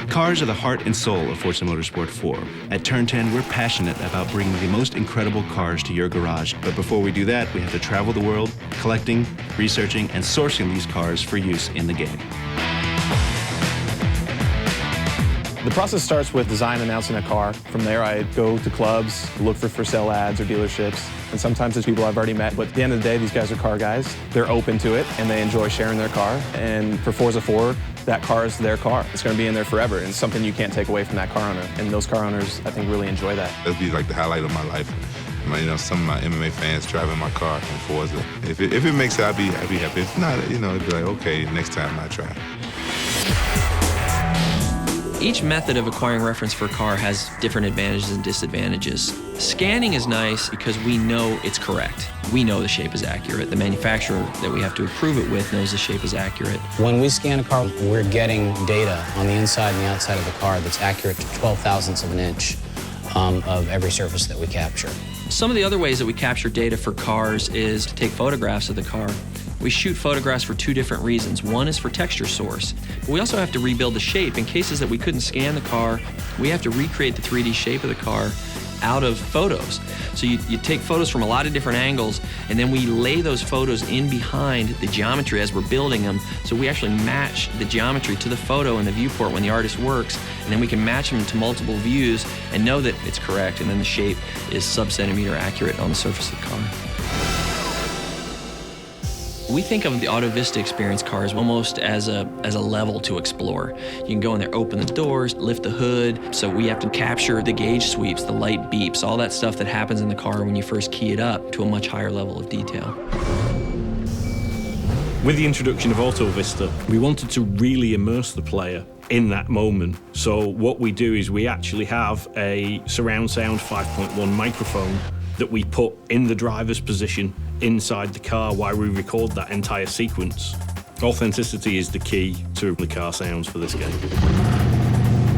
Cars are the heart and soul of Forza Motorsport 4. At Turn 10, we're passionate about bringing the most incredible cars to your garage. But before we do that, we have to travel the world, collecting, researching, and sourcing these cars for use in the game. The process starts with design announcing a car. From there, I go to clubs, look for sale ads or dealerships. And sometimes there's people I've already met, but at the end of the day, these guys are car guys. They're open to it, and they enjoy sharing their car. And for Forza 4, that car is their car. It's going to be in there forever, and it's something you can't take away from that car owner. And those car owners, I think, really enjoy that. That'd be like the highlight of my life. You know, some of my MMA fans driving my car from Forza. If it makes it, I'd be happy. If not, you know, it'd be like, okay, next time I try. Each method of acquiring reference for a car has different advantages and disadvantages. Scanning is nice because we know it's correct. We know the shape is accurate. The manufacturer that we have to approve it with knows the shape is accurate. When we scan a car, we're getting data on the inside and the outside of the car that's accurate to 12 thousandths of an inch of every surface that we capture. Some of the other ways that we capture data for cars is to take photographs of the car. We shoot photographs for two different reasons. One is for texture source. But we also have to rebuild the shape. In cases that we couldn't scan the car, we have to recreate the 3D shape of the car out of photos. So you take photos from a lot of different angles, and then we lay those photos in behind the geometry as we're building them. So we actually match the geometry to the photo in the viewport when the artist works, and then we can match them to multiple views and know that it's correct, and then the shape is sub-centimeter accurate on the surface of the car. We think of the Auto Vista Experience cars almost as a level to explore. You can go in there, open the doors, lift the hood, so we have to capture the gauge sweeps, the light beeps, all that stuff that happens in the car when you first key it up to a much higher level of detail. With the introduction of Auto Vista, we wanted to really immerse the player in that moment. So what we do is we actually have a surround sound 5.1 microphone that we put in the driver's position inside the car while we record that entire sequence. Authenticity is the key to the car sounds for this game.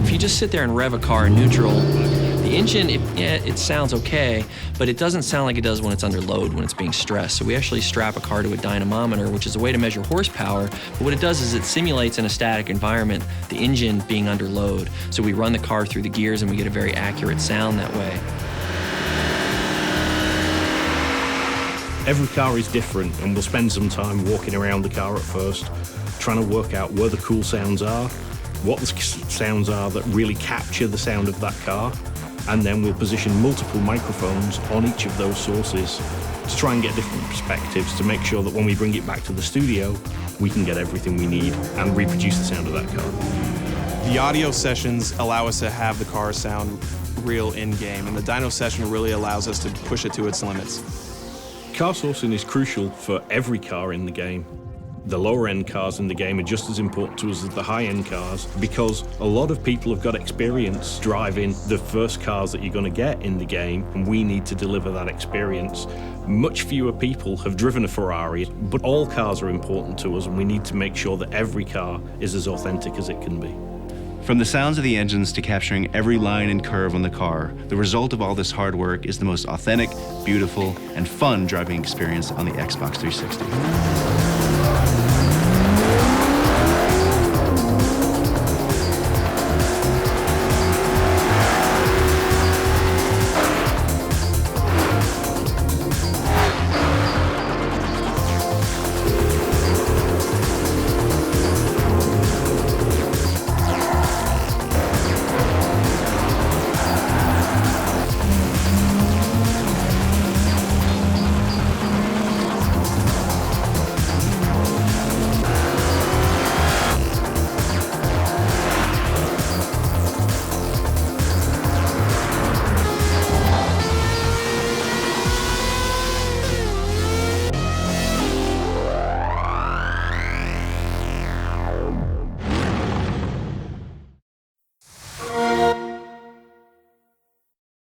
If you just sit there and rev a car in neutral, the engine, it sounds okay, but it doesn't sound like it does when it's under load, when it's being stressed. So we actually strap a car to a dynamometer, which is a way to measure horsepower, but what it does is it simulates in a static environment the engine being under load. So we run the car through the gears and we get a very accurate sound that way. Every car is different, and we'll spend some time walking around the car at first, trying to work out where the cool sounds are, what the sounds are that really capture the sound of that car, and then we'll position multiple microphones on each of those sources to try and get different perspectives to make sure that when we bring it back to the studio, we can get everything we need and reproduce the sound of that car. The audio sessions allow us to have the car sound real in-game, and the dyno session really allows us to push it to its limits. Car sourcing is crucial for every car in the game. The lower-end cars in the game are just as important to us as the high-end cars because a lot of people have got experience driving the first cars that you're going to get in the game, and we need to deliver that experience. Much fewer people have driven a Ferrari, but all cars are important to us, and we need to make sure that every car is as authentic as it can be. From the sounds of the engines to capturing every line and curve on the car, the result of all this hard work is the most authentic, beautiful, and fun driving experience on the Xbox 360.